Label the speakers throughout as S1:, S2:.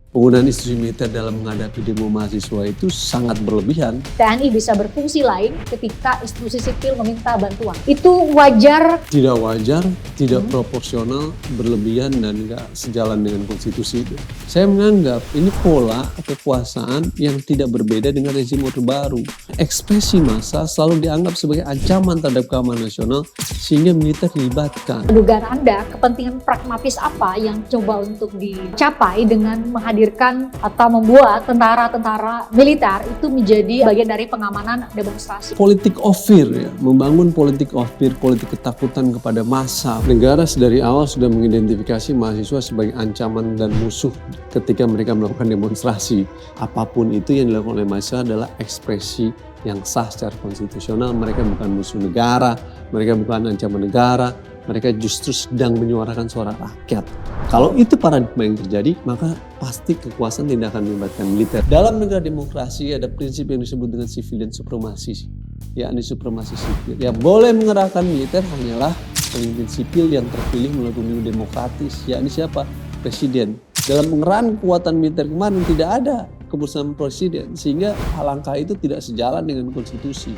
S1: Penggunaan institusi militer dalam menghadapi demo mahasiswa itu sangat berlebihan.
S2: TNI bisa berfungsi lain ketika institusi sipil meminta bantuan. Itu wajar?
S1: Tidak wajar, tidak proporsional, berlebihan, dan nggak sejalan dengan konstitusi itu. Saya menganggap ini pola kekuasaan yang tidak berbeda dengan rezim Orde Baru. Ekspresi massa selalu dianggap sebagai ancaman terhadap keamanan nasional sehingga militer dilibatkan.
S2: Dugaan Anda, kepentingan pragmatis apa yang coba untuk dicapai dengan menghadirkan atau membuat tentara-tentara militer itu menjadi bagian dari pengamanan demonstrasi?
S1: Politik of fear, ya, membangun politik of fear, politik ketakutan kepada massa. Negara dari awal sudah mengidentifikasi mahasiswa sebagai ancaman dan musuh ketika mereka melakukan demonstrasi. Apapun itu yang dilakukan oleh mahasiswa adalah ekspresi yang sah secara konstitusional. Mereka bukan musuh negara, mereka bukan ancaman negara, mereka justru sedang menyuarakan suara rakyat. Kalau itu paradigma yang terjadi, maka pasti kekuasaan tidak akan melibatkan militer. Dalam negara demokrasi ada prinsip yang disebut dengan civilian supremacy, yakni supremasi sipil. Yang boleh mengerahkan militer hanyalah pemimpin sipil yang terpilih melalui pemilu demokratis, yakni siapa? Presiden. Dalam pengerahan kekuatan militer kemarin tidak ada kebersamaan presiden, sehingga langkah itu tidak sejalan dengan konstitusi.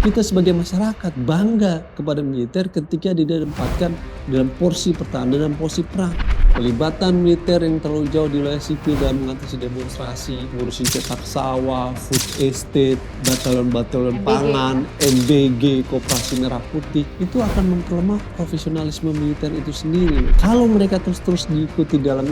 S1: Kita sebagai masyarakat bangga kepada militer ketika ditempatkan dalam porsi pertahanan dan porsi perang. Pelibatan militer yang terlalu jauh di wilayah sipil dalam mengatasi demonstrasi, ngurusin cetak sawah, food estate, batalion-batalion pangan, MBG, Koperasi Merah Putih, itu akan memperlemah profesionalisme militer itu sendiri. Kalau mereka terus-terus diikuti dalam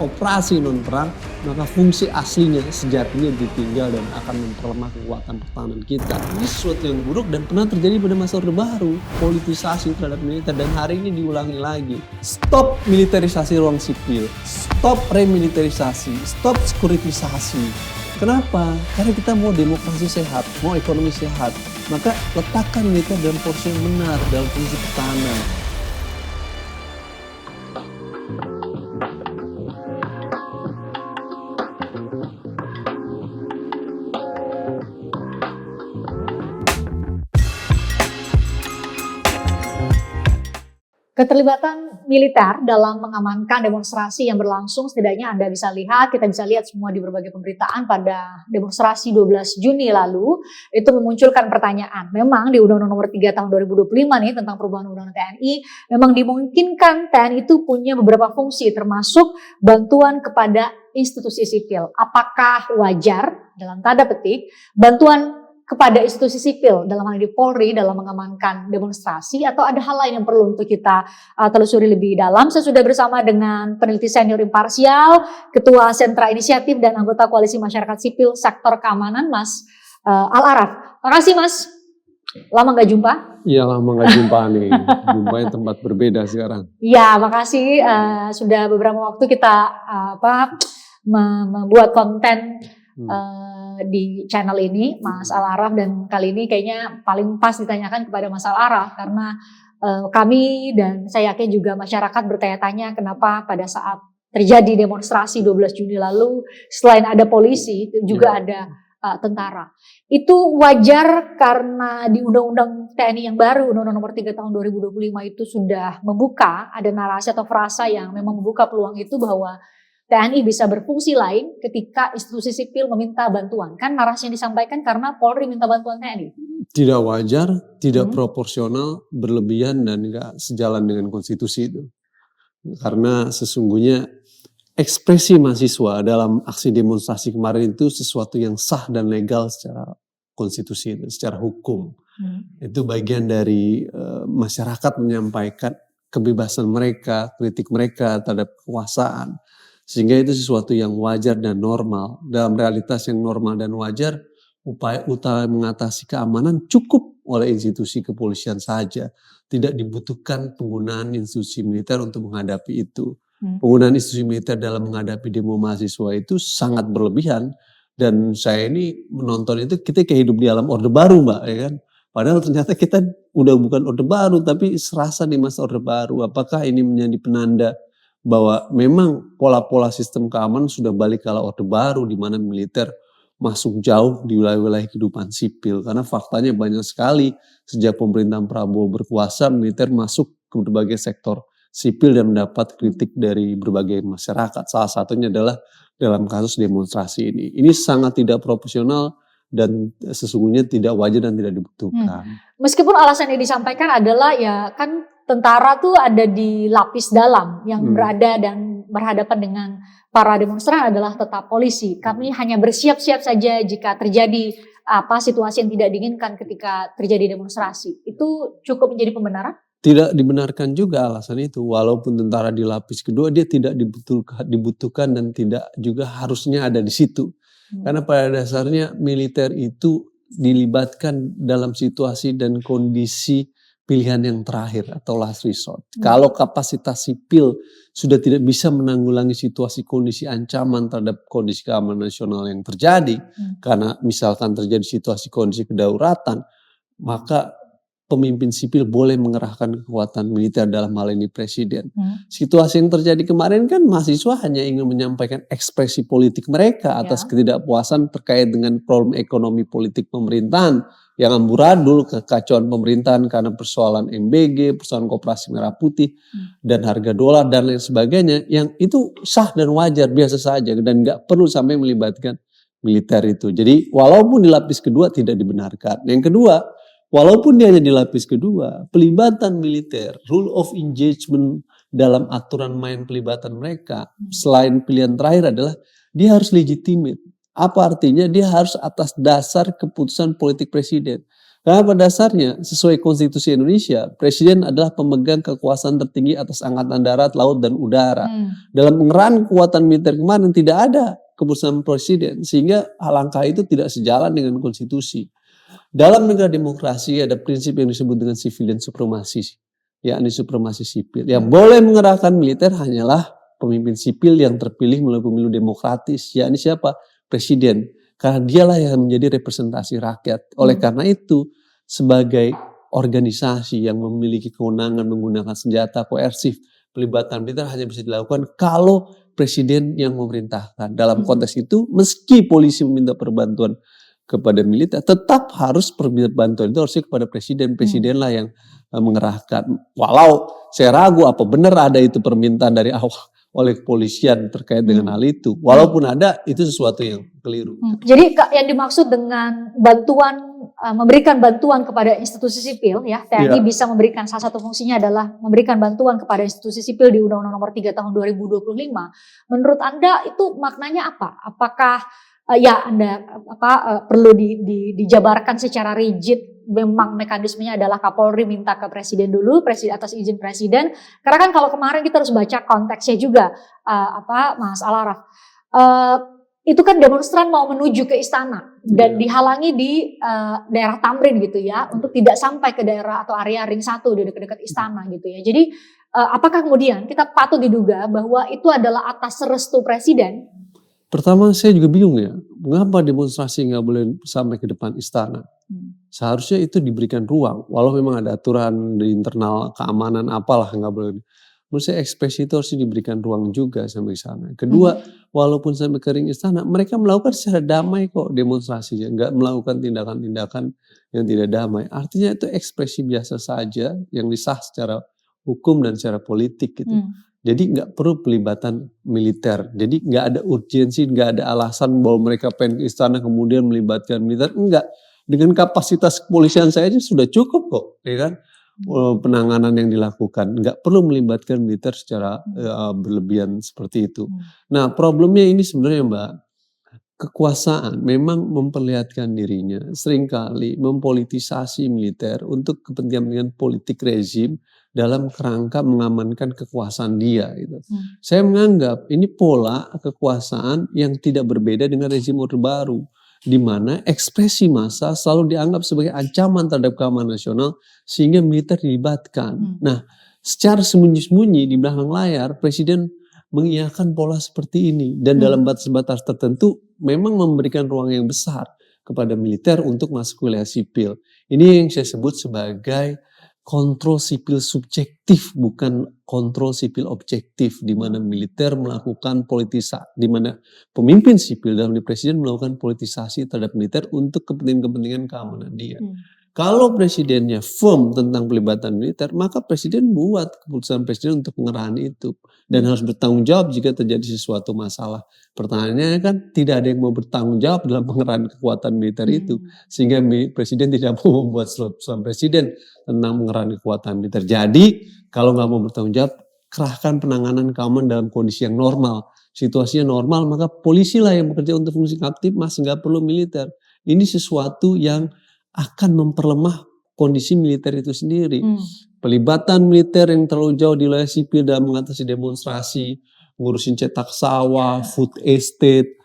S1: operasi non-perang, maka fungsi aslinya sejatinya ditinggal dan akan memperlemah kekuatan pertahanan kita. Ini sesuatu yang buruk dan pernah terjadi pada masa Orde Baru, politisasi terhadap militer, dan hari ini diulangi lagi. Stop militerisasi ruang sipil, stop remiliterisasi, stop sekuritisasi. Kenapa? Karena kita mau demokrasi sehat, mau ekonomi sehat, maka letakkan militer dalam porsi yang benar, dalam fungsi pertahanan.
S2: Keterlibatan militer dalam mengamankan demonstrasi yang berlangsung, setidaknya Anda bisa lihat, kita bisa lihat semua di berbagai pemberitaan pada demonstrasi 12 Juni lalu, itu memunculkan pertanyaan. Memang di Undang-Undang Nomor 3 Tahun 2025 nih tentang perubahan Undang-Undang TNI, memang dimungkinkan TNI itu punya beberapa fungsi, termasuk bantuan kepada institusi sipil. Apakah wajar, dalam tanda petik, bantuan kepada institusi sipil dalam hal ini Polri dalam mengamankan demonstrasi, atau ada hal lain yang perlu untuk kita telusuri lebih dalam? Saya sudah bersama dengan peneliti senior imparsial, Ketua Sentra Inisiatif dan anggota Koalisi Masyarakat Sipil Sektor Keamanan, Mas Al-Araf. Makasih Mas, lama nggak jumpa.
S1: Iya, lama nggak jumpa nih, jumpanya tempat berbeda sekarang.
S2: Iya, makasih sudah beberapa waktu kita membuat konten di channel ini, Mas Al-Araf, dan kali ini kayaknya paling pas ditanyakan kepada Mas Al-Araf karena kami dan saya yakin juga masyarakat bertanya-tanya kenapa pada saat terjadi demonstrasi 12 Juni lalu selain ada polisi itu juga ada tentara. Itu wajar karena di Undang-Undang TNI yang baru, Undang-Undang Nomor 3 Tahun 2025 itu sudah membuka, ada narasi atau frasa yang memang membuka peluang itu bahwa TNI bisa berfungsi lain ketika institusi sipil meminta bantuan. Kan narasi yang disampaikan karena Polri minta bantuan TNI.
S1: Tidak wajar, tidak proporsional, berlebihan, dan nggak sejalan dengan konstitusi itu. Karena sesungguhnya ekspresi mahasiswa dalam aksi demonstrasi kemarin itu sesuatu yang sah dan legal secara konstitusi, secara hukum. Itu bagian dari masyarakat menyampaikan kebebasan mereka, kritik mereka terhadap kekuasaan. Sehingga itu sesuatu yang wajar dan normal. Dalam realitas yang normal dan wajar, upaya mengatasi keamanan cukup oleh institusi kepolisian saja. Tidak dibutuhkan penggunaan institusi militer untuk menghadapi itu. Penggunaan institusi militer dalam menghadapi demo mahasiswa itu sangat berlebihan. Dan saya ini menonton itu, kita kayak hidup di alam Orde Baru, Mbak, ya kan? Padahal ternyata kita udah bukan Orde Baru, tapi serasa di masa Orde Baru. Apakah ini menjadi penanda bahwa memang pola-pola sistem keamanan sudah balik ke ala Orde Baru, di mana militer masuk jauh di wilayah-wilayah kehidupan sipil? Karena faktanya banyak sekali sejak pemerintahan Prabowo berkuasa, militer masuk ke berbagai sektor sipil dan mendapat kritik dari berbagai masyarakat. Salah satunya adalah dalam kasus demonstrasi ini. Ini sangat tidak proporsional dan sesungguhnya tidak wajar dan tidak dibutuhkan.
S2: Meskipun alasan yang disampaikan adalah ya kan tentara tuh ada di lapis dalam yang berada dan berhadapan dengan para demonstran adalah tetap polisi. Kami hanya bersiap-siap saja jika terjadi situasi yang tidak diinginkan ketika terjadi demonstrasi. Itu cukup menjadi pembenaran?
S1: Tidak dibenarkan juga alasan itu. Walaupun tentara di lapis kedua, dia tidak dibutuhkan dan tidak juga harusnya ada di situ. Karena pada dasarnya militer itu dilibatkan dalam situasi dan kondisi pilihan yang terakhir atau last resort. Kalau kapasitas sipil sudah tidak bisa menanggulangi situasi kondisi ancaman terhadap kondisi keamanan nasional yang terjadi, karena misalkan terjadi situasi kondisi kedaulatan, maka pemimpin sipil boleh mengerahkan kekuatan militer, dalam hal ini presiden. Situasi yang terjadi kemarin kan mahasiswa hanya ingin menyampaikan ekspresi politik mereka atas ketidakpuasan terkait dengan problem ekonomi politik pemerintahan yang amburadul, kekacauan pemerintahan karena persoalan MBG, persoalan Koperasi Merah Putih, dan harga dolar dan lain sebagainya, yang itu sah dan wajar, biasa saja dan nggak perlu sampai melibatkan militer itu. Jadi walaupun di lapis kedua tidak dibenarkan. Yang kedua, walaupun dia hanya di lapis kedua, pelibatan militer, rule of engagement dalam aturan main pelibatan mereka, selain pilihan terakhir adalah dia harus legitimate. Apa artinya? Dia harus atas dasar keputusan politik presiden. Karena pada dasarnya, sesuai konstitusi Indonesia, presiden adalah pemegang kekuasaan tertinggi atas angkatan darat, laut, dan udara. Dalam pengerahan kekuatan militer kemarin tidak ada keputusan presiden, sehingga langkah itu tidak sejalan dengan konstitusi. Dalam negara demokrasi ada prinsip yang disebut dengan civilian supremacy, yakni supremasi sipil. Yang boleh mengerahkan militer hanyalah pemimpin sipil yang terpilih melalui pemilu demokratis, yakni siapa? Presiden. Karena dialah yang menjadi representasi rakyat. Oleh karena itu, sebagai organisasi yang memiliki kewenangan menggunakan senjata koersif, pelibatan militer hanya bisa dilakukan kalau presiden yang memerintahkan. Dalam konteks itu, meski polisi meminta perbantuan kepada militer, tetap harus bantuan itu harusnya kepada presiden. Presidenlah yang mengerahkan. Walau saya ragu apa benar ada itu permintaan dari awal oleh kepolisian terkait dengan hal itu. Walaupun ada, itu sesuatu yang keliru.
S2: Jadi yang dimaksud dengan memberikan bantuan kepada institusi sipil, ya TNI bisa memberikan, salah satu fungsinya adalah memberikan bantuan kepada institusi sipil di Undang-Undang Nomor 3 Tahun 2025. Menurut Anda itu maknanya apa? Apakah Anda perlu dijabarkan secara rigid, memang mekanismenya adalah Kapolri minta ke presiden dulu, atas izin presiden. Karena kan kalau kemarin kita harus baca konteksnya juga, Mas Al-Araf. Itu kan demonstran mau menuju ke istana dan dihalangi di daerah Tamrin gitu ya, untuk tidak sampai ke daerah atau area ring 1 di dekat-dekat istana gitu ya. Jadi apakah kemudian kita patut diduga bahwa itu adalah atas restu presiden?
S1: Pertama saya juga bingung ya, mengapa demonstrasi nggak boleh sampai ke depan istana? Seharusnya itu diberikan ruang, walau memang ada aturan di internal keamanan apalah nggak boleh. Menurut saya ekspresi itu harus diberikan ruang juga sampai ke sana. Kedua, walaupun sampai ke ring istana, mereka melakukan secara damai kok demonstrasinya, nggak melakukan tindakan-tindakan yang tidak damai. Artinya itu ekspresi biasa saja yang disah secara hukum dan secara politik gitu. Jadi nggak perlu pelibatan militer. Jadi nggak ada urgensi, nggak ada alasan bahwa mereka pengen ke istana kemudian melibatkan militer. Enggak. Dengan kapasitas kepolisian saya aja sudah cukup kok, ya kan? Penanganan yang dilakukan. Nggak perlu melibatkan militer secara berlebihan seperti itu. Nah, problemnya ini sebenarnya Mbak, kekuasaan memang memperlihatkan dirinya seringkali mempolitisasi militer untuk kepentingan politik rezim dalam kerangka mengamankan kekuasaan dia gitu. Saya menganggap ini pola kekuasaan yang tidak berbeda dengan rezim Orde Baru, di mana ekspresi massa selalu dianggap sebagai ancaman terhadap keamanan nasional sehingga militer dilibatkan. Nah, secara sembunyi-sembunyi di belakang layar presiden mengiyakan pola seperti ini dan dalam batas-batas tertentu memang memberikan ruang yang besar kepada militer untuk masuk ke wilayah sipil. Ini yang saya sebut sebagai kontrol sipil subjektif, bukan kontrol sipil objektif, di mana militer melakukan di mana pemimpin sipil dalam presiden melakukan politisasi terhadap militer untuk kepentingan-kepentingan keamanan dia. Kalau presidennya firm tentang pelibatan militer, maka presiden buat keputusan presiden untuk pengerahan itu. Dan harus bertanggung jawab jika terjadi sesuatu masalah. Pertanyaannya kan tidak ada yang mau bertanggung jawab dalam pengerahan kekuatan militer itu. Sehingga presiden tidak mau membuat keputusan presiden tentang pengerahan kekuatan militer. Jadi kalau nggak mau bertanggung jawab, kerahkan penanganan keamanan dalam kondisi yang normal. Situasinya normal, maka polisi lah yang bekerja untuk fungsi Kamtibmas, nggak perlu militer. Ini sesuatu yang akan memperlemah kondisi militer itu sendiri. Pelibatan militer yang terlalu jauh di wilayah sipil dalam mengatasi demonstrasi, ngurusin cetak sawah, food estate,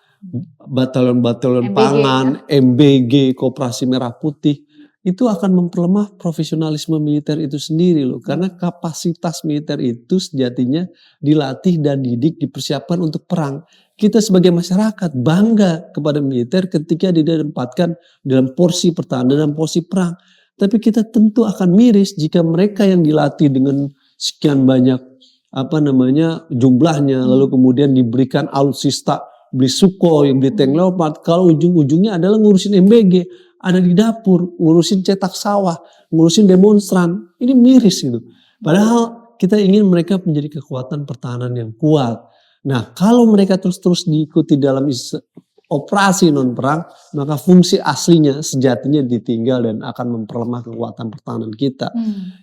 S1: batalion-batalion
S2: MBG,
S1: pangan, MBG, Koperasi Merah Putih, itu akan memperlemah profesionalisme militer itu sendiri loh. Karena kapasitas militer itu sejatinya dilatih dan didik, dipersiapkan untuk perang. Kita sebagai masyarakat bangga kepada militer ketika ditempatkan dalam porsi pertahanan dan porsi perang. Tapi kita tentu akan miris jika mereka yang dilatih dengan sekian banyak jumlahnya, lalu kemudian diberikan alutsista, beli Sukhoi, beli tank Leopard, kalau ujung-ujungnya adalah ngurusin MBG, ada di dapur, ngurusin cetak sawah, ngurusin demonstran. Ini miris gitu. Padahal kita ingin mereka menjadi kekuatan pertahanan yang kuat. Nah, kalau mereka terus-terus diikuti dalam operasi non-perang, maka fungsi aslinya sejatinya ditinggal dan akan memperlemah kekuatan pertahanan kita.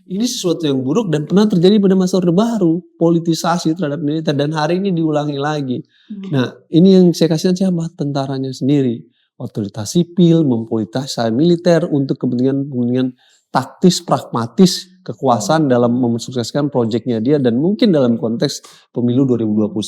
S1: Ini sesuatu yang buruk dan pernah terjadi pada masa Orde Baru, politisasi terhadap militer, dan hari ini diulangi lagi. Nah, ini yang saya kasih siapa? Tentaranya sendiri. Otoritas sipil mempolitisasi militer untuk kepentingan taktis, pragmatis, kekuasaan dalam mensukseskan proyeknya dia, dan mungkin dalam konteks pemilu 2029.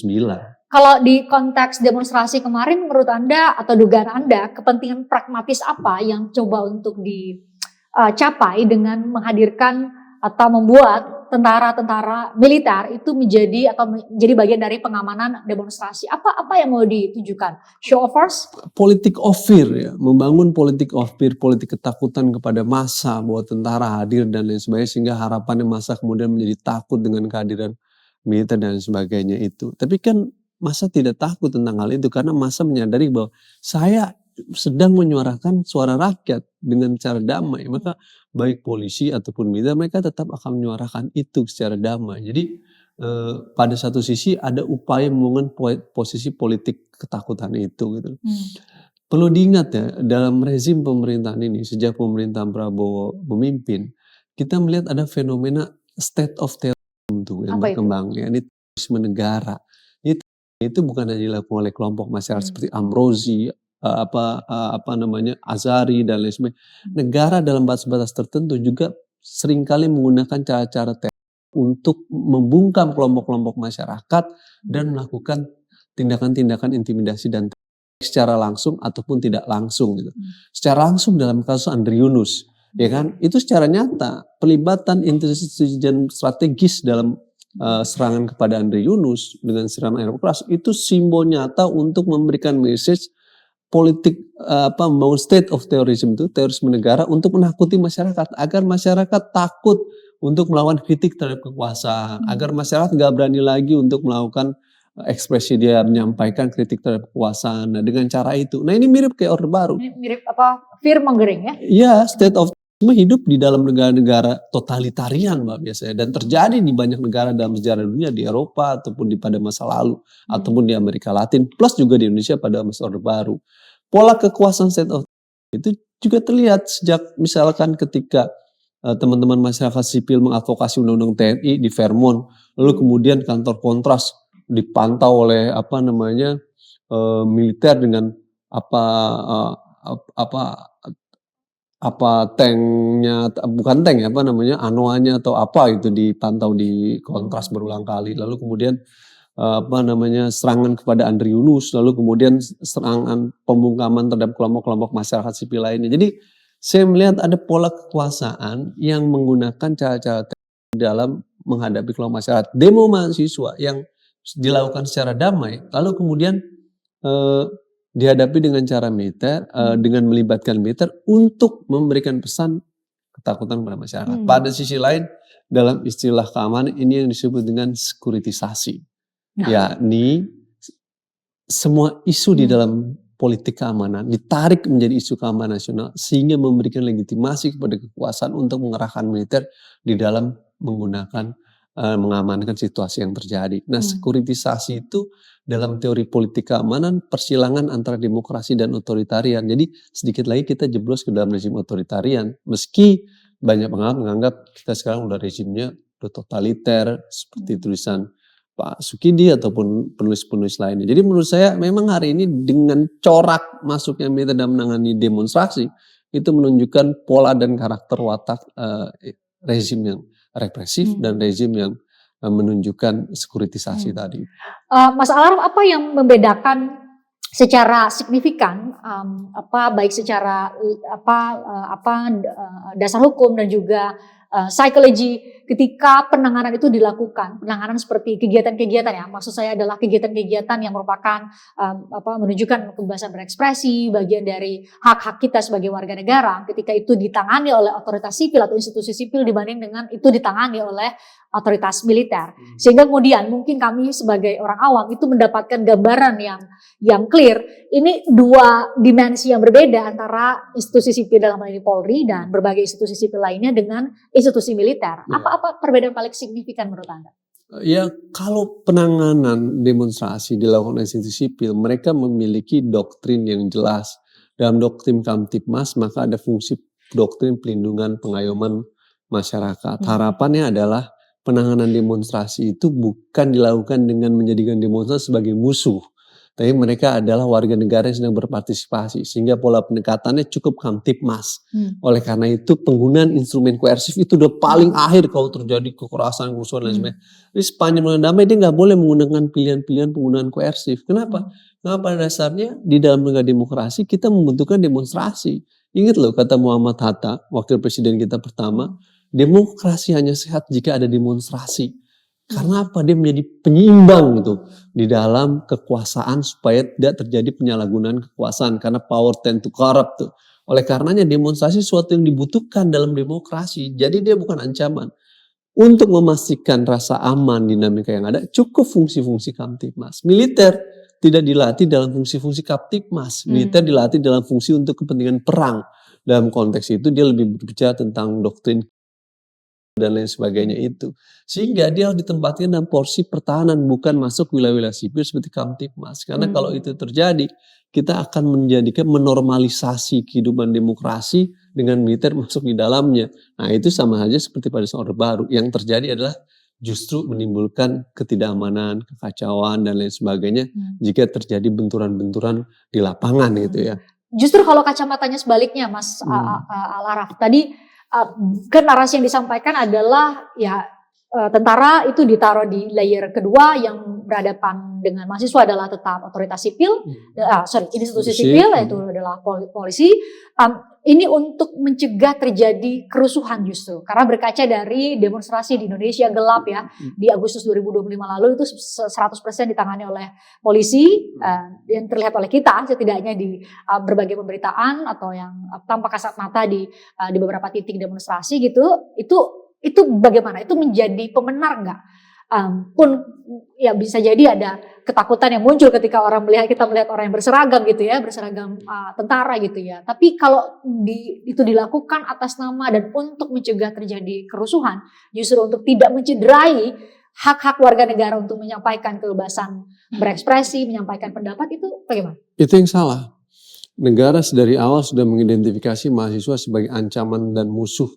S2: Kalau di konteks demonstrasi kemarin, menurut Anda atau dugaan Anda, kepentingan pragmatis apa yang coba untuk dicapai dengan menghadirkan atau membuat tentara-tentara militer itu menjadi bagian dari pengamanan demonstrasi? Apa yang mau ditujukan? Show of force?
S1: Politik of fear ya, membangun politik of fear, politik ketakutan kepada massa bahwa tentara hadir dan lain sebagainya, sehingga harapannya massa kemudian menjadi takut dengan kehadiran militer dan sebagainya itu. Tapi kan massa tidak takut tentang hal itu karena massa menyadari bahwa saya sedang menyuarakan suara rakyat dengan cara damai, maka baik polisi ataupun militer mereka tetap akan menyuarakan itu secara damai. Jadi pada satu sisi ada upaya membangun posisi politik ketakutan itu gitu. Perlu diingat ya, dalam rezim pemerintahan ini sejak pemerintahan Prabowo memimpin, kita melihat ada fenomena state of terrorism yang berkembang, ya, ini terorisme negara. Itu bukan hanya dilakukan oleh kelompok masyarakat seperti Amrozi, Azari dan lain sebagainya. Negara dalam batas-batas tertentu juga seringkali menggunakan cara-cara teror untuk membungkam kelompok-kelompok masyarakat dan melakukan tindakan-tindakan intimidasi dan secara langsung ataupun tidak langsung gitu. Secara langsung dalam kasus Andri Yunus, ya kan, itu secara nyata pelibatan intelijen strategis dalam serangan kepada Andri Yunus dengan serangan air keras itu simbol nyata untuk memberikan message politik membangun state of terrorism itu, terorisme negara, untuk menakuti masyarakat agar masyarakat takut untuk melawan kritik terhadap kekuasaan, agar masyarakat nggak berani lagi untuk melakukan ekspresi dia menyampaikan kritik terhadap kekuasaan. Nah, dengan cara itu, nah ini mirip kayak Orde Baru.
S2: Ini mirip fear mongering ya?
S1: Iya, state of hidup di dalam negara-negara totalitarian Mbak biasanya, dan terjadi di banyak negara dalam sejarah dunia, di Eropa ataupun pada masa lalu ataupun di Amerika Latin, plus juga di Indonesia pada masa Orde Baru. Pola kekuasaan state of itu juga terlihat sejak misalkan ketika teman-teman masyarakat sipil mengadvokasi undang-undang TNI di Vermont, lalu kemudian kantor Kontras dipantau oleh militer dengan tanknya, bukan tank ya, anoanya atau apa itu dipantau di Kontras berulang kali. Lalu kemudian serangan kepada Andri Yunus, lalu kemudian serangan pembungkaman terhadap kelompok-kelompok masyarakat sipil lainnya. Jadi saya melihat ada pola kekuasaan yang menggunakan cara-cara dalam menghadapi kelompok masyarakat. Demo mahasiswa yang dilakukan secara damai, lalu kemudian dihadapi dengan cara militer, dengan melibatkan militer untuk memberikan pesan ketakutan kepada masyarakat. Pada sisi lain, dalam istilah keamanan ini yang disebut dengan sekuritisasi, yakni semua isu di dalam politik keamanan ditarik menjadi isu keamanan nasional sehingga memberikan legitimasi kepada kekuasaan untuk mengerahkan militer di dalam menggunakan mengamankan situasi yang terjadi. Nah, sekuritisasi itu dalam teori politik keamanan persilangan antara demokrasi dan otoritarian. Jadi sedikit lagi kita jeblos ke dalam rezim otoritarian. Meski banyak pengamat menganggap kita sekarang udah rezimnya udah totaliter seperti tulisan Pak Sukidi ataupun penulis-penulis lainnya. Jadi menurut saya memang hari ini dengan corak masuknya militer dalam menangani demonstrasi itu menunjukkan pola dan karakter watak rezim yang represif dan rezim yang menunjukkan sekuritisasi tadi.
S2: Mas Alaraf, apa yang membedakan secara signifikan baik secara dasar hukum dan juga psikologi ketika penanganan itu dilakukan, penanganan seperti kegiatan-kegiatan ya, maksud saya adalah kegiatan-kegiatan yang merupakan menunjukkan kebebasan berekspresi, bagian dari hak-hak kita sebagai warga negara, ketika itu ditangani oleh otoritas sipil atau institusi sipil dibanding dengan itu ditangani oleh otoritas militer, sehingga kemudian mungkin kami sebagai orang awam itu mendapatkan gambaran yang clear. Ini dua dimensi yang berbeda antara institusi sipil dalam hal ini Polri dan berbagai institusi sipil lainnya dengan institusi militer. Apa perbedaan paling signifikan menurut Anda?
S1: Ya, kalau penanganan demonstrasi dilakukan oleh institusi sipil, mereka memiliki doktrin yang jelas. Dalam doktrin Kamtipmas maka ada fungsi doktrin pelindungan pengayoman masyarakat. Harapannya adalah penanganan demonstrasi itu bukan dilakukan dengan menjadikan demonstrasi sebagai musuh, tapi mereka adalah warga negara yang sedang berpartisipasi, sehingga pola pendekatannya cukup Kamtipmas. Oleh karena itu penggunaan instrumen koersif itu udah paling akhir kalau terjadi kekerasan, kerusuhan dan sebagainya. Jadi sepanjang bulan damai dia nggak boleh menggunakan pilihan-pilihan penggunaan koersif. Kenapa? Karena pada dasarnya di dalam negara demokrasi kita membutuhkan demonstrasi. Ingat loh kata Muhammad Hatta, wakil presiden kita pertama, demokrasi hanya sehat jika ada demonstrasi. Karena apa? Dia menjadi penyeimbang gitu di dalam kekuasaan supaya tidak terjadi penyalahgunaan kekuasaan karena power tend to corrupt tuh. Oleh karenanya demonstrasi sesuatu yang dibutuhkan dalam demokrasi. Jadi dia bukan ancaman. Untuk memastikan rasa aman dinamika yang ada cukup fungsi-fungsi Kamtipmas. Militer tidak dilatih dalam fungsi-fungsi Kamtipmas. Militer dilatih dalam fungsi untuk kepentingan perang. Dalam konteks itu dia lebih berbicara tentang doktrin dan lain sebagainya itu. Sehingga dia harus ditempatkan dalam porsi pertahanan, bukan masuk wilayah-wilayah sipil seperti Kamtipmas. Karena kalau itu terjadi, kita akan menjadikan menormalisasi kehidupan demokrasi dengan militer masuk di dalamnya. Nah itu sama saja seperti pada Orde Baru. Yang terjadi adalah justru menimbulkan ketidakamanan, kekacauan dan lain sebagainya jika terjadi benturan-benturan di lapangan gitu ya.
S2: Justru kalau kacamatanya sebaliknya Mas Alaraf, tadi kan narasi yang disampaikan adalah ya tentara itu ditaruh di layer kedua yang berhadapan dengan mahasiswa adalah tetap otoritas sipil, institusi sipil yaitu adalah polisi. Ini untuk mencegah terjadi kerusuhan justru karena berkaca dari demonstrasi di Indonesia gelap ya di Agustus 2025 lalu itu 100% ditangani oleh polisi yang terlihat oleh kita setidaknya di berbagai pemberitaan atau yang tampak kasat mata di beberapa titik demonstrasi gitu. Itu bagaimana? Itu menjadi pembenar nggak? Pun ya bisa jadi ada ketakutan yang muncul ketika kita melihat orang yang berseragam gitu ya, berseragam tentara gitu ya. Tapi kalau itu dilakukan atas nama dan untuk mencegah terjadi kerusuhan, justru untuk tidak mencederai hak-hak warga negara untuk menyampaikan kebebasan berekspresi, menyampaikan pendapat, itu bagaimana?
S1: Itu yang salah. Negara dari awal sudah mengidentifikasi mahasiswa sebagai ancaman dan musuh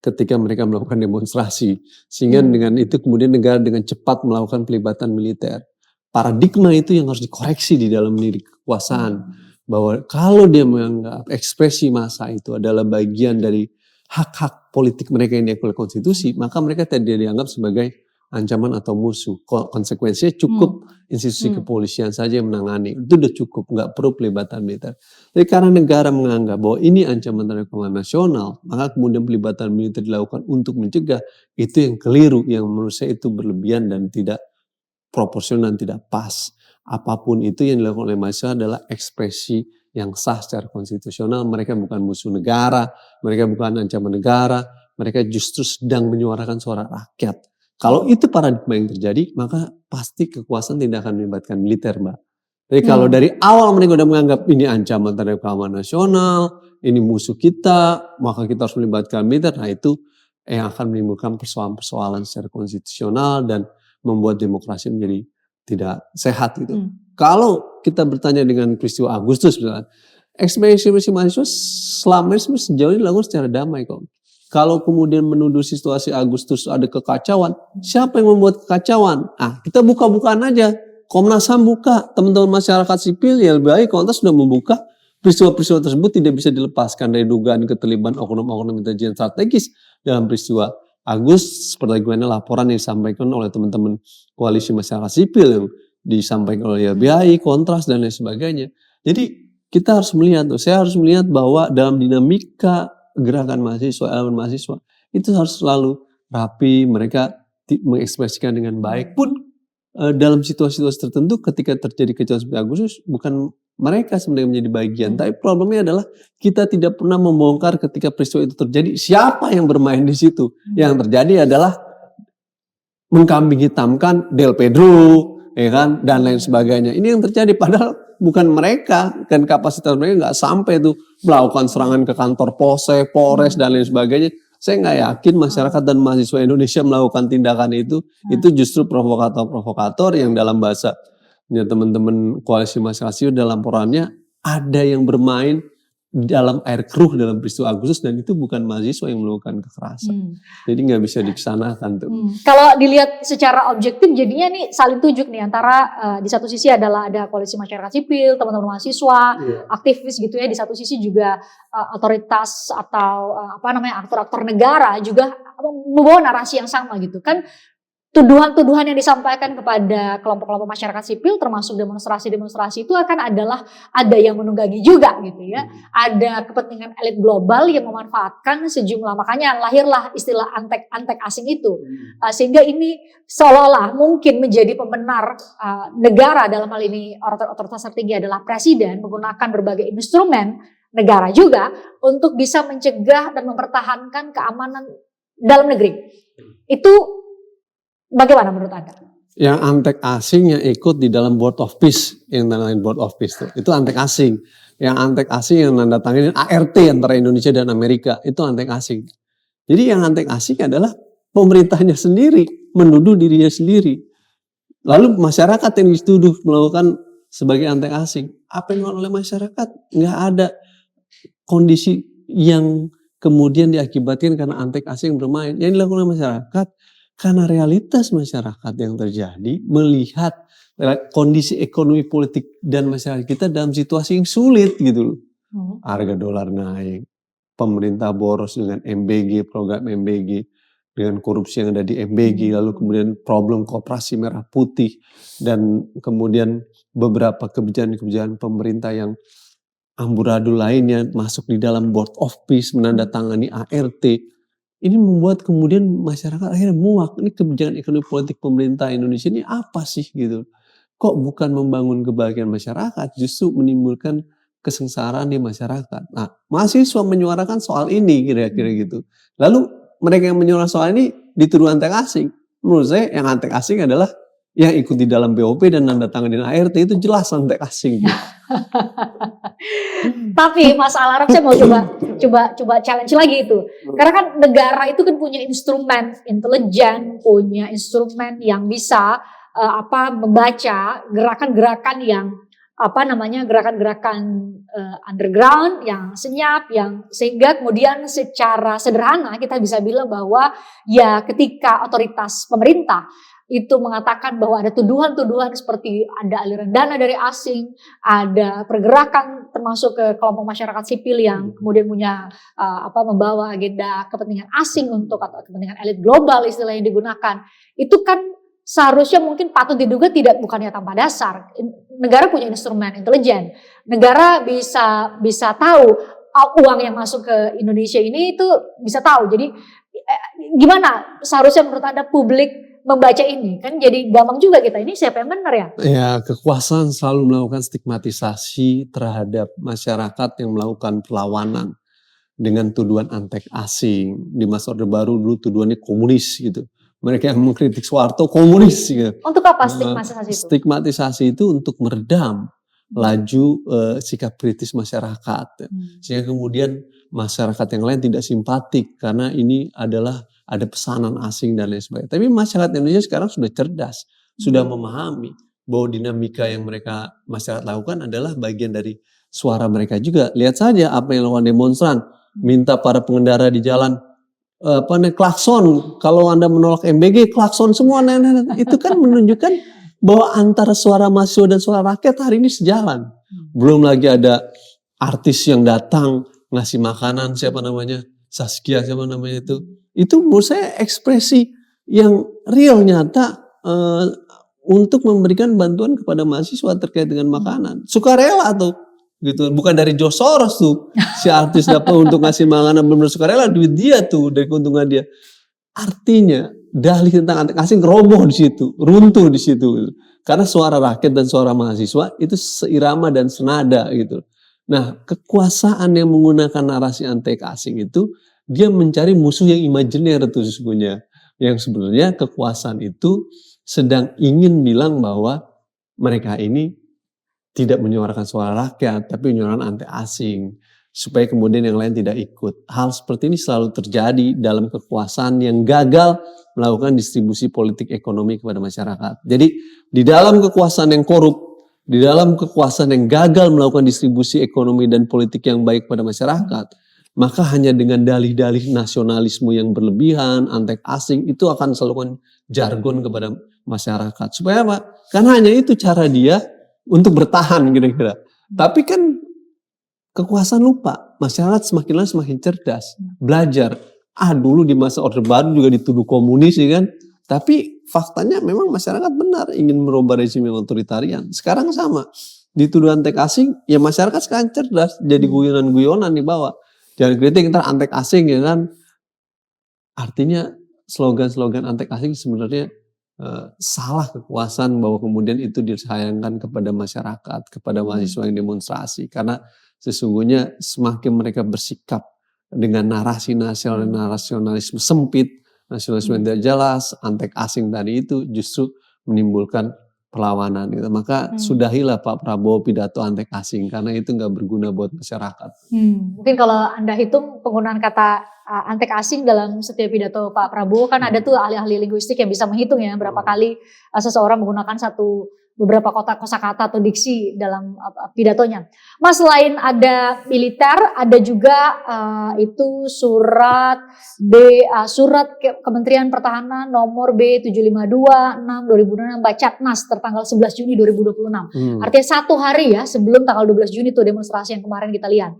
S1: ketika mereka melakukan demonstrasi. Sehingga dengan itu kemudian negara dengan cepat melakukan pelibatan militer. Paradigma itu yang harus dikoreksi di dalam diri kekuasaan. Bahwa kalau dia menganggap ekspresi massa itu adalah bagian dari hak-hak politik mereka yang diakui oleh konstitusi, maka mereka tidak dianggap sebagai ancaman atau musuh. Konsekuensinya cukup institusi kepolisian saja yang menangani. Itu udah cukup, nggak perlu pelibatan militer. Tapi karena negara menganggap bahwa ini ancaman terhadap keamanan nasional, maka kemudian pelibatan militer dilakukan untuk mencegah, itu yang keliru, yang menurut saya itu berlebihan dan tidak proporsional dan tidak pas. Apapun itu yang dilakukan oleh mahasiswa adalah ekspresi yang sah secara konstitusional. Mereka bukan musuh negara, mereka bukan ancaman negara, mereka justru sedang menyuarakan suara rakyat. Kalau itu paradigma yang terjadi, maka pasti kekuasaan tidak akan melibatkan militer, Mbak. Jadi kalau dari awal mereka udah menganggap ini ancaman terhadap keamanan nasional, ini musuh kita, maka kita harus melibatkan militer. Nah itu yang akan menimbulkan persoalan-persoalan secara konstitusional dan membuat demokrasi menjadi tidak sehat gitu. Kalau kita bertanya dengan peristiwa Agustus misalnya, ekspresi mahasiswa selama ini sejauh ini dilakukan secara damai kok. Kalau kemudian menuduh situasi Agustus ada kekacauan, siapa yang membuat kekacauan? Kita buka-bukaan aja. Komnas HAM buka, teman-teman masyarakat sipil ya lebih baik Komnas sudah membuka peristiwa-peristiwa tersebut tidak bisa dilepaskan dari dugaan keterlibatan oknum-oknum intelijen strategis dalam peristiwa Agustus seperti laporan yang disampaikan oleh teman-teman koalisi masyarakat sipil yang disampaikan oleh YLBHI, Kontras dan lain sebagainya. Jadi kita harus melihat, saya harus melihat bahwa dalam dinamika gerakan mahasiswa, elemen mahasiswa itu harus selalu rapi, mereka mengekspresikan dengan baik pun dalam situasi-situasi tertentu ketika terjadi kejadian seperti Agustus bukan mereka sebenarnya menjadi bagian, tapi problemnya adalah kita tidak pernah membongkar ketika peristiwa itu terjadi siapa yang bermain di situ. Yang terjadi adalah mengkambing hitamkan Del Pedro, ya kan, dan lain sebagainya. Ini yang terjadi padahal bukan mereka, kan kapasitas mereka nggak sampai tuh melakukan serangan ke kantor Polres dan lain sebagainya. Saya nggak yakin masyarakat dan mahasiswa Indonesia melakukan tindakan itu justru provokator-provokator yang dalam bahasa teman-teman koalisi masyarakat sipil dalam laporannya ada yang bermain dalam air keruh dalam peristiwa Agustus dan itu bukan mahasiswa yang melakukan kekerasan. Jadi nggak bisa diksanakan tuh.
S2: Kalau dilihat secara objektif jadinya nih saling tunjuk nih antara di satu sisi adalah ada koalisi masyarakat sipil, teman-teman mahasiswa, aktivis gitu ya. Di satu sisi juga otoritas atau aktor-aktor negara juga membawa narasi yang sama gitu kan. Tuduhan-tuduhan yang disampaikan kepada kelompok-kelompok masyarakat sipil termasuk demonstrasi-demonstrasi itu akan adalah ada yang menunggangi juga gitu ya. Ada kepentingan elit global yang memanfaatkan sejumlah, makanya lahirlah istilah antek asing itu. Sehingga ini seolah-olah mungkin menjadi pembenar negara dalam hal ini otoritas tertinggi adalah presiden menggunakan berbagai instrumen negara juga untuk bisa mencegah dan mempertahankan keamanan dalam negeri. Itu bagaimana menurut Anda?
S1: Yang antek asing yang ikut di dalam Board of Peace, yang lain Board of Peace itu antek asing. Yang antek asing yang nandatangani ART antara Indonesia dan Amerika, itu antek asing. Jadi yang antek asing adalah pemerintahnya sendiri, menuduh dirinya sendiri. Lalu masyarakat yang dituduh melakukan sebagai antek asing. Apa yang dilakukan oleh masyarakat? Nggak ada kondisi yang kemudian diakibatkan karena antek asing bermain. Yang dilakukan oleh masyarakat karena realitas masyarakat yang terjadi melihat kondisi ekonomi politik dan masyarakat kita dalam situasi yang sulit gitu loh. Harga dolar naik, pemerintah boros dengan MBG, program MBG, dengan korupsi yang ada di MBG, lalu kemudian problem koperasi merah putih, dan kemudian beberapa kebijakan-kebijakan pemerintah yang amburadul lainnya masuk di dalam Board of Peace, menandatangani ART. Ini membuat kemudian masyarakat akhirnya muak. Ini kebijakan ekonomi politik pemerintah Indonesia ini apa sih gitu. Kok bukan membangun kebahagiaan masyarakat, justru menimbulkan kesengsaraan di masyarakat. Nah, mahasiswa menyuarakan soal ini kira-kira gitu. Lalu mereka yang menyuarakan soal ini dituduh antek asing. Menurut saya yang antek asing adalah yang ikut di dalam BOP dan nandatangani ART itu jelas antek asing. Gitu.
S2: Tapi Mas Al Araf saya mau coba challenge lagi itu. Karena kan negara itu kan punya instrumen intelijen, punya instrumen yang bisa membaca gerakan-gerakan yang gerakan-gerakan underground yang senyap, yang sehingga kemudian secara sederhana kita bisa bilang bahwa ya ketika otoritas pemerintah itu mengatakan bahwa ada tuduhan-tuduhan seperti ada aliran dana dari asing, ada pergerakan termasuk ke kelompok masyarakat sipil yang kemudian punya membawa agenda kepentingan asing atau kepentingan elit global istilah yang digunakan. Itu kan seharusnya mungkin patut diduga bukannya tanpa dasar. Negara punya instrumen intelijen. Negara bisa tahu uang yang masuk ke Indonesia ini itu bisa tahu. Jadi gimana seharusnya menurut Anda publik membaca ini? Kan jadi gampang juga kita, ini siapa yang benar ya?
S1: Ya, kekuasaan selalu melakukan stigmatisasi terhadap masyarakat yang melakukan perlawanan dengan tuduhan antek asing. Di masa Orde Baru dulu tuduhannya komunis gitu. Mereka yang mengkritik Soeharto komunis gitu.
S2: Untuk apa stigmatisasi itu?
S1: Stigmatisasi itu untuk meredam laju sikap kritis masyarakat. Sehingga kemudian masyarakat yang lain tidak simpatik karena ini adalah ada pesanan asing dan lain sebagainya. Tapi masyarakat Indonesia sekarang sudah cerdas, sudah memahami bahwa dinamika yang masyarakat lakukan adalah bagian dari suara mereka juga. Lihat saja apa yang dilakukan demonstran, minta para pengendara di jalan klakson. Kalau Anda menolak MBG, klakson semua. Itu kan menunjukkan bahwa antara suara mahasiswa dan suara rakyat hari ini sejalan. Belum lagi ada artis yang datang ngasih makanan, Saskia itu menurut saya ekspresi yang real nyata untuk memberikan bantuan kepada mahasiswa terkait dengan makanan. Sukarela tuh gitu, bukan dari George Soros tuh si artis dapat untuk ngasih makanan, benar-benar sukarela, duit dia tuh dari keuntungan dia. Artinya dalih tentang antek asing roboh di situ, runtuh di situ, karena suara rakyat dan suara mahasiswa itu seirama dan senada gitu. Nah, kekuasaan yang menggunakan narasi antek asing itu dia mencari musuh yang imajiner itu sesungguhnya, yang sebenarnya kekuasaan itu sedang ingin bilang bahwa mereka ini tidak menyuarakan suara rakyat, tapi menyuarakan antek asing, supaya kemudian yang lain tidak ikut. Hal seperti ini selalu terjadi dalam kekuasaan yang gagal melakukan distribusi politik ekonomi kepada masyarakat. Jadi di dalam kekuasaan yang korup, di dalam kekuasaan yang gagal melakukan distribusi ekonomi dan politik yang baik pada masyarakat, maka hanya dengan dalih-dalih nasionalisme yang berlebihan, antek asing, itu akan selalu jargon kepada masyarakat. Supaya apa? Karena hanya itu cara dia untuk bertahan kira-kira. Tapi kan kekuasaan lupa, masyarakat semakin lama semakin cerdas, belajar. Dulu di masa Orde Baru juga dituduh komunis ya kan. Tapi faktanya memang masyarakat benar ingin merubah rezim yang otoritarian. Sekarang sama, dituduh antek asing, ya masyarakat sekarang cerdas, jadi guyonan-guyonan di bawah. Jangan kritik ntar antek asing ya kan. Artinya slogan-slogan antek asing sebenarnya salah kekuasaan bahwa kemudian itu disayangkan kepada masyarakat, kepada mahasiswa yang demonstrasi. Karena sesungguhnya semakin mereka bersikap dengan narasi nasionalisme sempit, nasionalisme yang tidak jelas, antek asing tadi itu justru menimbulkan perlawanan gitu. Maka sudahilah Pak Prabowo pidato antek asing karena itu nggak berguna buat masyarakat.
S2: Mungkin kalau Anda hitung penggunaan kata antek asing dalam setiap pidato Pak Prabowo, kan ada tuh ahli-ahli linguistik yang bisa menghitung ya berapa kali seseorang menggunakan beberapa kosakata atau diksi dalam pidatonya. Mas, selain ada militer, ada juga itu surat Kementerian Pertahanan nomor B752/6/2006 Bacatnas tertanggal 11 Juni 2026. Artinya satu hari ya sebelum tanggal 12 Juni itu demonstrasi yang kemarin kita lihat.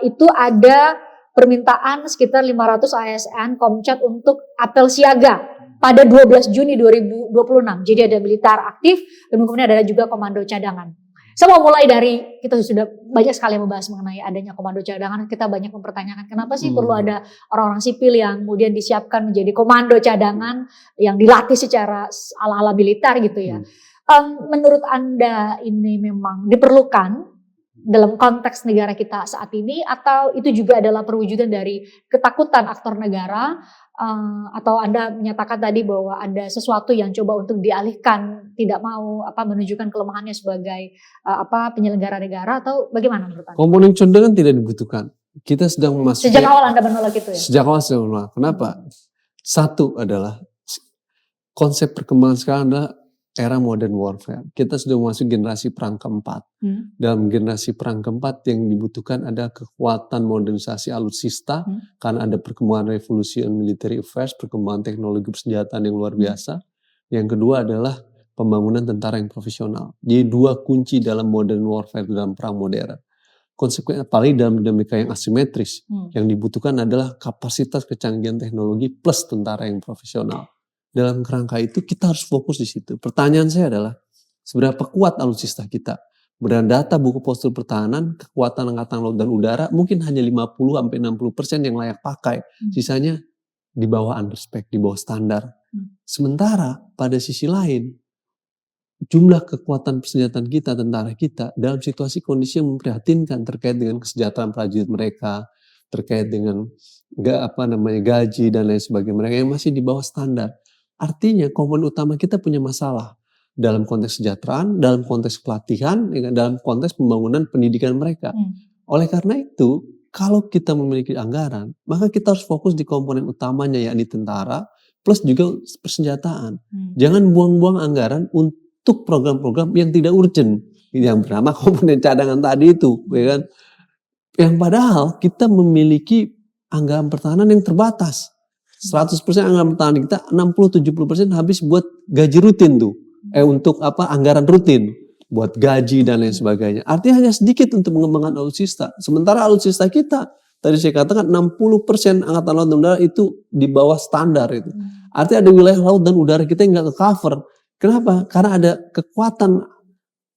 S2: Itu ada permintaan sekitar 500 ASN Komcat untuk apel siaga pada 12 Juni 2026. Jadi ada militer aktif dan kemudian ada juga komando cadangan. Saya mau mulai dari, kita sudah banyak sekali membahas mengenai adanya komando cadangan. Kita banyak mempertanyakan kenapa sih perlu ada orang-orang sipil yang kemudian disiapkan menjadi komando cadangan yang dilatih secara ala-ala militer gitu ya. Menurut Anda ini memang diperlukan dalam konteks negara kita saat ini, atau itu juga adalah perwujudan dari ketakutan aktor negara, atau Anda menyatakan tadi bahwa ada sesuatu yang coba untuk dialihkan, tidak mau menunjukkan kelemahannya sebagai penyelenggara negara, atau bagaimana menurut Anda?
S1: Komponen cadangan tidak dibutuhkan. Kita sedang memasuki.
S2: Sejak awal Anda menolak itu ya? Sejak awal
S1: saya menolak. Kenapa? Satu adalah konsep perkembangan sekarang adalah era modern warfare. Kita sudah masuk generasi perang keempat. Dalam generasi perang keempat yang dibutuhkan ada kekuatan modernisasi alutsista, karena ada perkembangan revolusi and military affairs, perkembangan teknologi persenjataan yang luar biasa. Yang kedua adalah pembangunan tentara yang profesional. Jadi dua kunci dalam modern warfare, dalam perang modern. Konsekuensinya apalagi dalam dinamika yang asimetris, yang dibutuhkan adalah kapasitas kecanggihan teknologi plus tentara yang profesional. Dalam kerangka itu kita harus fokus di situ. Pertanyaan saya adalah seberapa kuat alutsista kita? Berdasarkan data buku postur pertahanan, kekuatan angkatan laut dan udara mungkin hanya 50-60% yang layak pakai. Sisanya di bawah underspec, di bawah standar. Sementara pada sisi lain, jumlah kekuatan persenjataan kita, tentara kita dalam situasi kondisi yang memprihatinkan terkait dengan kesejahteraan prajurit mereka, terkait dengan gaji dan lain sebagainya mereka yang masih di bawah standar. Artinya komponen utama kita punya masalah. dalam konteks kesejahteraan, dalam konteks pelatihan, dalam konteks pembangunan pendidikan mereka. Oleh karena itu, kalau kita memiliki anggaran, maka kita harus fokus di komponen utamanya, yakni tentara, plus juga persenjataan. Jangan buang-buang anggaran untuk program-program yang tidak urgent, yang bernama komponen cadangan tadi itu, ya kan? Yang padahal kita memiliki anggaran pertahanan yang terbatas. 100% anggaran pertahanan kita, 60-70% habis buat gaji rutin tuh. Untuk anggaran rutin. Buat gaji dan lain sebagainya. Artinya hanya sedikit untuk mengembangkan alutsista. Sementara alutsista kita, tadi saya katakan 60% angkatan laut dan udara itu di bawah standar itu. Artinya ada wilayah laut dan udara kita yang nggak ke-cover. Kenapa? Karena ada kekuatan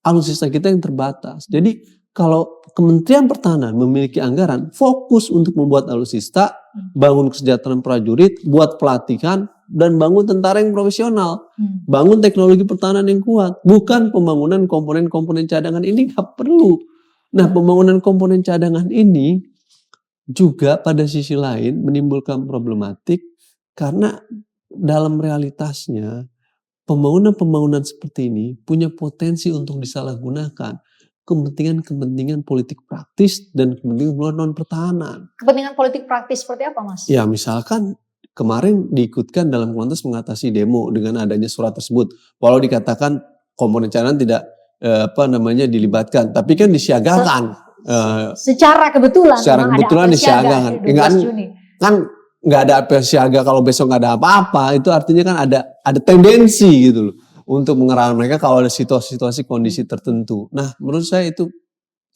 S1: alutsista kita yang terbatas. Jadi kalau Kementerian Pertahanan memiliki anggaran fokus untuk membuat alutsista, bangun kesejahteraan prajurit, buat pelatihan, dan bangun tentara yang profesional. Bangun teknologi pertahanan yang kuat. Bukan pembangunan komponen-komponen cadangan ini gak perlu. Nah, pembangunan komponen cadangan ini juga pada sisi lain menimbulkan problematik karena dalam realitasnya pembangunan-pembangunan seperti ini punya potensi untuk disalahgunakan kepentingan-kepentingan politik praktis dan kepentingan non pertahanan.
S2: Kepentingan politik praktis seperti apa, Mas?
S1: Ya, misalkan kemarin diikutkan dalam konteks mengatasi demo dengan adanya surat tersebut. Walau dikatakan komponen cadangan tidak dilibatkan, tapi kan disiagakan.
S2: Secara kebetulan
S1: disiagakan. Kan nggak ada apa siaga kalau besok nggak ada apa-apa, itu artinya kan ada tendensi gitu loh untuk mengerahkan mereka kalau ada situasi-situasi kondisi tertentu. Nah, menurut saya itu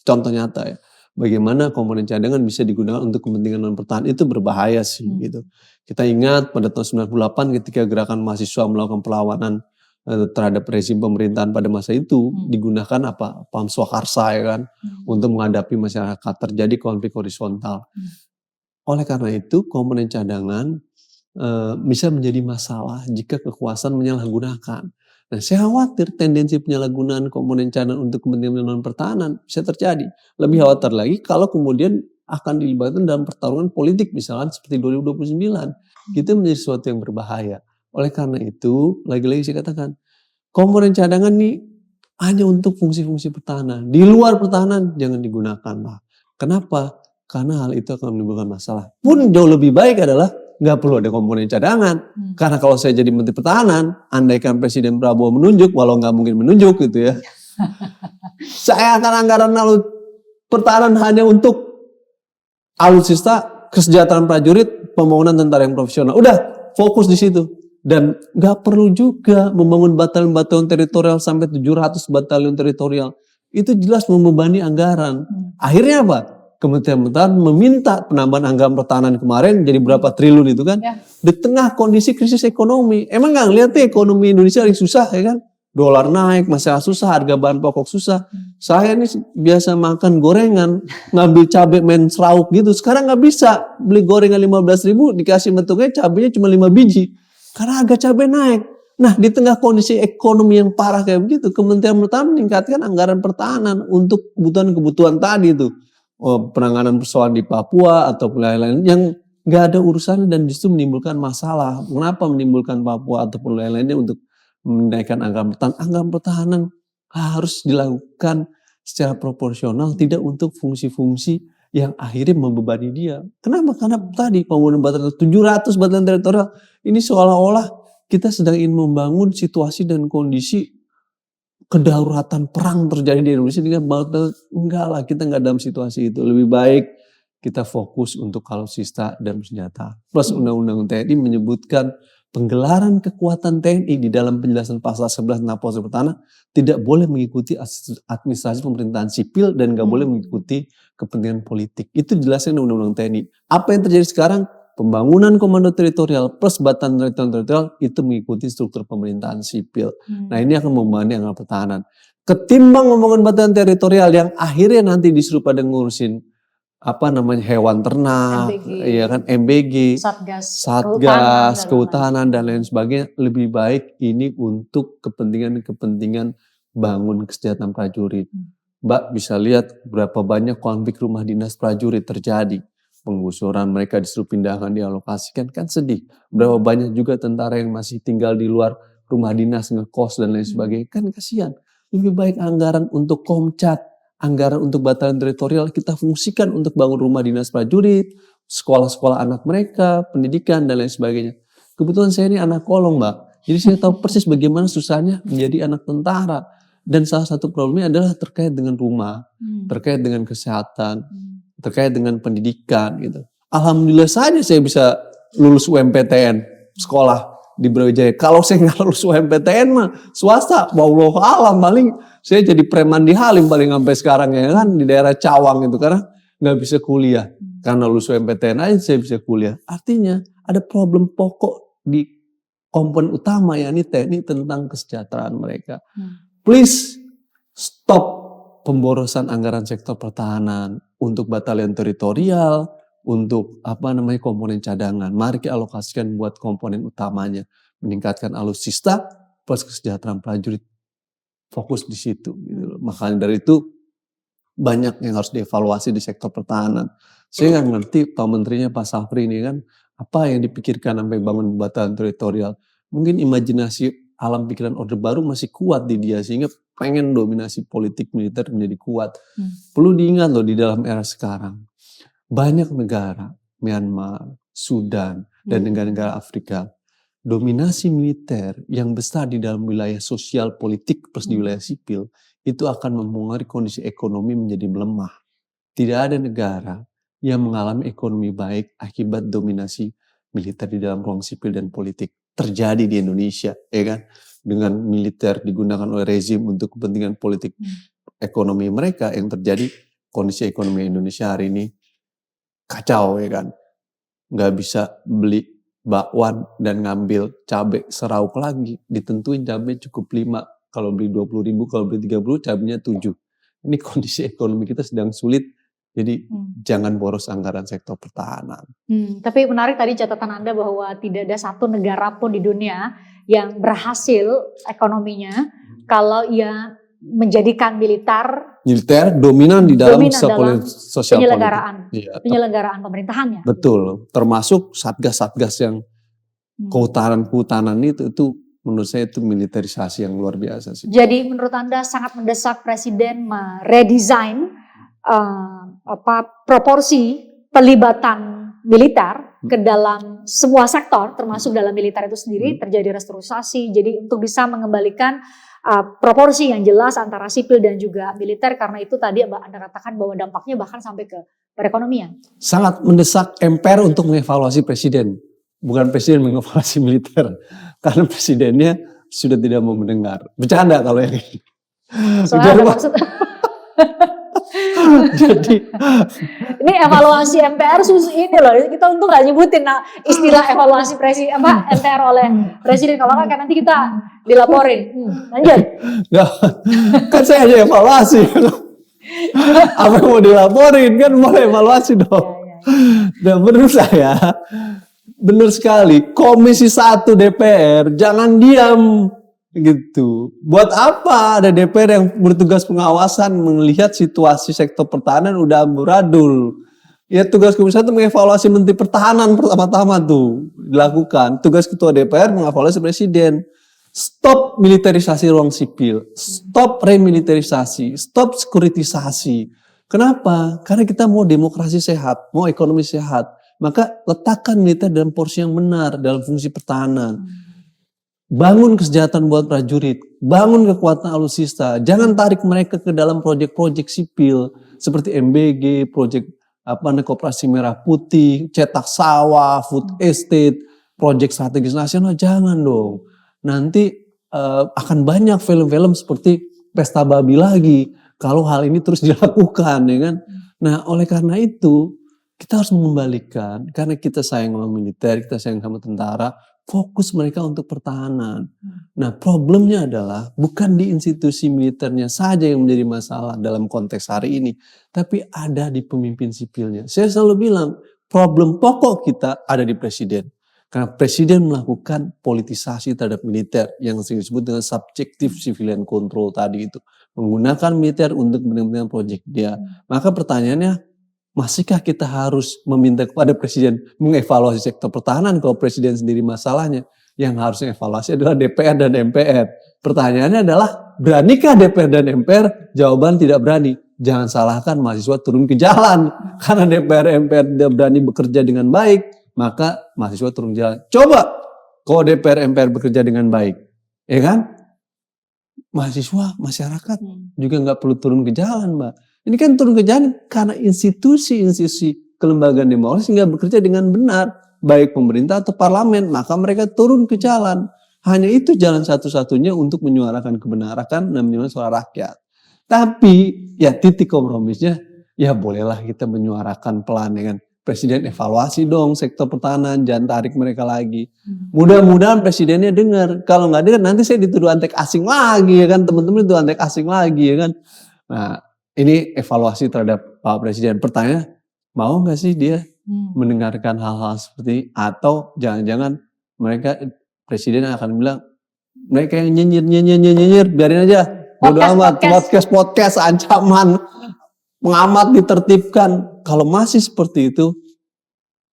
S1: contoh nyata ya. Bagaimana komponen cadangan bisa digunakan untuk kepentingan non pertahanan itu berbahaya sih gitu. Kita ingat pada tahun 98 ketika gerakan mahasiswa melakukan perlawanan terhadap rezim pemerintahan pada masa itu digunakan paham swakarsa ya kan untuk menghadapi masyarakat, terjadi konflik horizontal. Oleh karena itu komponen cadangan bisa menjadi masalah jika kekuasaan menyalahgunakan. Nah, saya khawatir tendensi penyalahgunaan komponen cadangan untuk kepentingan non pertahanan bisa terjadi. Lebih khawatir lagi kalau kemudian akan dilibatkan dalam pertarungan politik misalkan seperti 2029. Itu menjadi sesuatu yang berbahaya. Oleh karena itu, lagi-lagi saya katakan, komponen cadangan ini hanya untuk fungsi-fungsi pertahanan. Di luar pertahanan jangan digunakan, Pak. Kenapa? Karena hal itu akan menimbulkan masalah. Pun jauh lebih baik adalah nggak perlu ada komponen cadangan. Karena kalau saya jadi Menteri Pertahanan, andaikan Presiden Prabowo menunjuk, walau nggak mungkin menunjuk gitu ya, saya akan anggaran pertahanan hanya untuk alutsista, kesejahteraan prajurit, pembangunan tentara yang profesional. Udah, fokus di situ. Dan nggak perlu juga membangun batalion-batalion teritorial sampai 700 batalion teritorial. Itu jelas membebani anggaran. Akhirnya apa? Kementerian Pertahanan meminta penambahan anggaran pertahanan kemarin jadi berapa triliun itu kan. Ya. Di tengah kondisi krisis ekonomi. Emang nggak ngeliat ekonomi Indonesia lagi susah ya kan. Dolar naik, masalah susah, harga bahan pokok susah. Saya ini biasa makan gorengan, ngambil cabai main seraup gitu. Sekarang nggak bisa. Beli gorengan 15.000 dikasih bentuknya cabainya cuma 5 biji. Karena harga cabai naik. Nah, di tengah kondisi ekonomi yang parah kayak begitu, Kementerian Pertahanan meningkatkan anggaran pertahanan untuk kebutuhan-kebutuhan tadi itu. Penanganan persoalan di Papua atau lain-lain yang nggak ada urusannya dan justru menimbulkan masalah. Kenapa menimbulkan Papua ataupun lain-lainnya untuk menaikkan anggaran pertahanan? Anggaran pertahanan harus dilakukan secara proporsional, tidak untuk fungsi-fungsi yang akhirnya membebani dia. Kenapa? Karena tadi pembangunan batalion 700 batalion teritorial ini seolah-olah kita sedang ingin membangun situasi dan kondisi kedaruratan perang terjadi di Indonesia. Enggak lah, kita enggak dalam situasi itu. Lebih baik kita fokus untuk alutsista dan senjata. Plus Undang-Undang TNI menyebutkan penggelaran kekuatan TNI di dalam penjelasan pasal 11 tentang Polisi Pertahanan tidak boleh mengikuti administrasi pemerintahan sipil dan enggak boleh mengikuti kepentingan politik. Itu jelasnya Undang-Undang TNI. Apa yang terjadi sekarang? Pembangunan komando teritorial plus batalion teritorial itu mengikuti struktur pemerintahan sipil. Nah, ini akan membebani anggaran pertahanan. Ketimbang membangun batalion teritorial yang akhirnya nanti disuruh pada ngurusin hewan ternak, MBG, Satgas, kehutanan dan lain sebagainya, lebih baik ini untuk kepentingan bangun kesejahteraan prajurit. Mbak bisa lihat berapa banyak konflik rumah dinas prajurit terjadi. Penggusuran mereka disuruh pindahkan, dialokasikan, kan sedih. Berapa banyak juga tentara yang masih tinggal di luar rumah dinas, ngekos dan lain sebagainya. Kan kasihan. Lebih baik anggaran untuk Komcat, anggaran untuk batalion teritorial kita fungsikan untuk bangun rumah dinas prajurit, sekolah-sekolah anak mereka, pendidikan dan lain sebagainya. Kebetulan saya ini anak kolong, Mbak. Jadi saya tahu persis bagaimana susahnya menjadi anak tentara. Dan salah satu problemnya adalah terkait dengan rumah, terkait dengan kesehatan, terkait dengan pendidikan gitu. Alhamdulillah saja saya bisa lulus UMPTN sekolah di Brawijaya. Kalau saya nggak lulus UMPTN mah swasta, wallahu alam paling saya jadi preman di Halim paling sampai sekarang ya kan di daerah Cawang itu karena nggak bisa kuliah. Karena lulus UMPTN aja saya bisa kuliah. Artinya ada problem pokok di komponen utama yakni TNI tentang kesejahteraan mereka. Please stop pemborosan anggaran sektor pertahanan untuk batalion teritorial, untuk komponen cadangan. Mari kita alokasikan buat komponen utamanya, meningkatkan alutsista plus kesejahteraan prajurit. Fokus di situ. Gitu. Makanya dari itu banyak yang harus dievaluasi di sektor pertahanan. Saya nggak ngerti Pak Menterinya Pak Safri ini kan apa yang dipikirkan sampai bangun batalion teritorial. Mungkin imajinasi alam pikiran Orde Baru masih kuat di dia sehingga pengen dominasi politik militer menjadi kuat. Perlu diingat loh di dalam era sekarang banyak negara, Myanmar, Sudan dan negara-negara Afrika dominasi militer yang besar di dalam wilayah sosial politik plus di wilayah sipil itu akan mempengaruhi kondisi ekonomi menjadi melemah. Tidak ada negara yang mengalami ekonomi baik akibat dominasi militer di dalam ruang sipil dan politik. Terjadi di Indonesia, ya kan? Dengan militer digunakan oleh rezim untuk kepentingan politik ekonomi mereka, yang terjadi kondisi ekonomi Indonesia hari ini kacau, ya kan? Nggak bisa beli bakwan dan ngambil cabai serauk lagi, ditentuin cabai cukup 5, kalau beli 20.000, kalau beli 30, cabainya 7. Ini kondisi ekonomi kita sedang sulit. Jadi jangan boros anggaran sektor pertahanan.
S2: Tapi menarik tadi catatan Anda bahwa tidak ada satu negara pun di dunia yang berhasil ekonominya kalau ia menjadikan militer
S1: dominan di dalam sosial
S2: penyelenggaraan,
S1: politik.
S2: penyelenggaraan pemerintahannya.
S1: Betul, termasuk satgas-satgas yang kehutanan itu menurut saya itu militerisasi yang luar biasa sih.
S2: Jadi menurut Anda sangat mendesak Presiden meredesain proporsi pelibatan militer ke dalam semua sektor, termasuk dalam militer itu sendiri terjadi restrukturisasi. Jadi untuk bisa mengembalikan proporsi yang jelas antara sipil dan juga militer, karena itu tadi Anda katakan bahwa dampaknya bahkan sampai ke perekonomian.
S1: Sangat mendesak MPR untuk mengevaluasi presiden, bukan presiden mengevaluasi militer, karena presidennya sudah tidak mau mendengar. Bercanda kalau yang ini.
S2: Soalnya maksud.
S1: Jadi
S2: ini evaluasi MPR ini loh, kita untung gak nyebutin istilah evaluasi MPR oleh presiden, kalau kan nanti kita dilaporin. Lanjut.
S1: Kan saya hanya evaluasi. Apa yang mau dilaporin kan boleh evaluasi dong. Dan menurut saya benar sekali, Komisi 1 DPR jangan diam. Gitu. Buat apa ada DPR yang bertugas pengawasan melihat situasi sektor pertahanan udah amburadul. Ya tugas Komisi 1 mengevaluasi Menteri Pertahanan pertama-tama tuh dilakukan. Tugas Ketua DPR mengevaluasi Presiden. Stop militerisasi ruang sipil. Stop remiliterisasi. Stop sekuritisasi. Kenapa? Karena kita mau demokrasi sehat, mau ekonomi sehat. Maka letakkan militer dalam porsi yang benar dalam fungsi pertahanan. Bangun kesejahteraan buat prajurit, bangun kekuatan alutsista, jangan tarik mereka ke dalam proyek-proyek sipil seperti MBG, proyek Koperasi Merah Putih, cetak sawah, food estate, proyek strategis nasional, jangan dong. Nanti akan banyak film-film seperti Pesta Babi lagi kalau hal ini terus dilakukan, ya kan? Nah, oleh karena itu kita harus mengembalikan, karena kita sayang sama militer, kita sayang sama tentara, fokus mereka untuk pertahanan. Nah, problemnya adalah bukan di institusi militernya saja yang menjadi masalah dalam konteks hari ini, tapi ada di pemimpin sipilnya. Saya selalu bilang, problem pokok kita ada di presiden. Karena presiden melakukan politisasi terhadap militer yang disebut dengan subjective civilian control tadi itu. Menggunakan militer untuk kepentingan proyek dia. Maka pertanyaannya, masihkah kita harus meminta kepada presiden mengevaluasi sektor pertahanan kalau presiden sendiri masalahnya? Yang harusnya evaluasi adalah DPR dan MPR. Pertanyaannya adalah, beranikah DPR dan MPR? Jawaban tidak berani. Jangan salahkan mahasiswa turun ke jalan. Karena DPR MPR tidak berani bekerja dengan baik, maka mahasiswa turun ke jalan. Coba kalau DPR MPR bekerja dengan baik, ya kan? Mahasiswa, masyarakat juga nggak perlu turun ke jalan, Mbak. Ini kan turun ke jalan karena institusi-institusi kelembagaan demokrasi nggak bekerja dengan benar. Baik pemerintah atau parlemen, maka mereka turun ke jalan. Hanya itu jalan satu-satunya untuk menyuarakan kebenaran dan menyuarakan suara rakyat. Tapi ya titik kompromisnya, ya bolehlah kita menyuarakan pelan dengan Presiden evaluasi dong sektor pertahanan, jangan tarik mereka lagi. Mudah-mudahan presidennya dengar. Kalau nggak dengar nanti saya dituduh antek asing lagi ya kan, teman-teman itu antek asing lagi ya kan. Nah ini evaluasi terhadap Pak Presiden. Pertanyaan, mau nggak sih dia mendengarkan hal-hal seperti, atau jangan-jangan mereka presiden akan bilang mereka yang nyinyir biarin aja, bodo amat, podcast ancaman pengamat ditertibkan. Kalau masih seperti itu,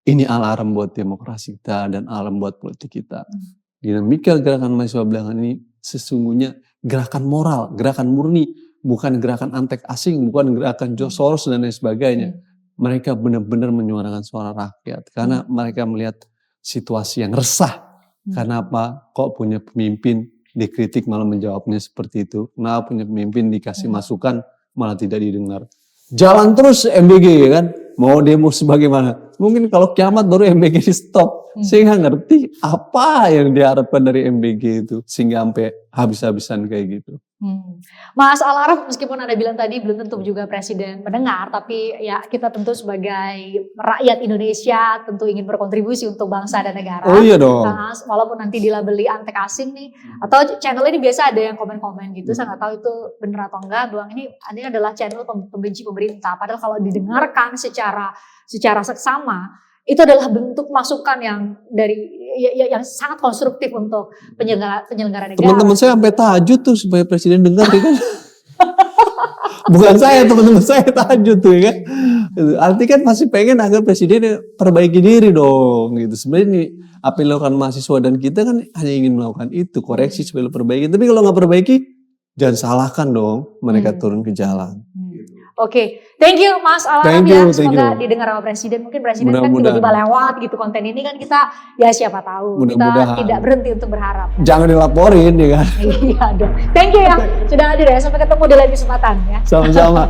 S1: ini alarm buat demokrasi kita dan alarm buat politik kita. Dinamika gerakan mahasiswa belakangan ini sesungguhnya gerakan moral, gerakan murni, bukan gerakan antek asing, bukan gerakan George Soros dan lain sebagainya. Mereka benar-benar menyuarakan suara rakyat karena mereka melihat situasi yang resah. Karena apa? Kok punya pemimpin dikritik malah menjawabnya seperti itu? Kenapa punya pemimpin dikasih masukan malah tidak didengar? Jalan terus MBG ya kan? Mau demo sebagaimana? Mungkin kalau kiamat baru MBG di stop. Saya nggak ngerti apa yang diharapkan dari MBG itu sehingga sampai habis-habisan kayak gitu.
S2: Mas Al-Araf, meskipun Anda bilang tadi belum tentu juga presiden mendengar, tapi ya kita tentu sebagai rakyat Indonesia tentu ingin berkontribusi untuk bangsa dan negara.
S1: Oh iya dong.
S2: Nah, walaupun nanti dilabeli antek asing nih, atau channel ini biasa ada yang komen-komen gitu, saya nggak tahu itu benar atau enggak, bilang ini adalah channel pembenci pemerintah. Padahal kalau didengarkan secara seksama, itu adalah bentuk masukan yang dari yang sangat konstruktif untuk penyelenggara negara.
S1: Teman-teman saya sampai tahajud tuh supaya presiden dengar ya kan. Bukan saya, teman-teman saya tahajud tuh ya kan. Artinya kan masih pengen agar presiden perbaiki diri dong gitu. Sebenarnya ini apa yang dilakukan mahasiswa dan kita kan hanya ingin melakukan itu, koreksi supaya perbaiki. Tapi kalau nggak perbaiki, jangan salahkan dong mereka turun ke jalan.
S2: Oke, thank you Mas Al-Araf ya. Semoga didengar sama Presiden. Mungkin Presiden kan tiba-tiba lewat gitu konten ini kan, kita ya siapa tahu. Kita tidak berhenti untuk berharap.
S1: Jangan dilaporin ya kan.
S2: Iya dong. Thank you ya sudah hadir ya. Sampai ketemu di lain kesempatan ya.
S1: Sama-sama.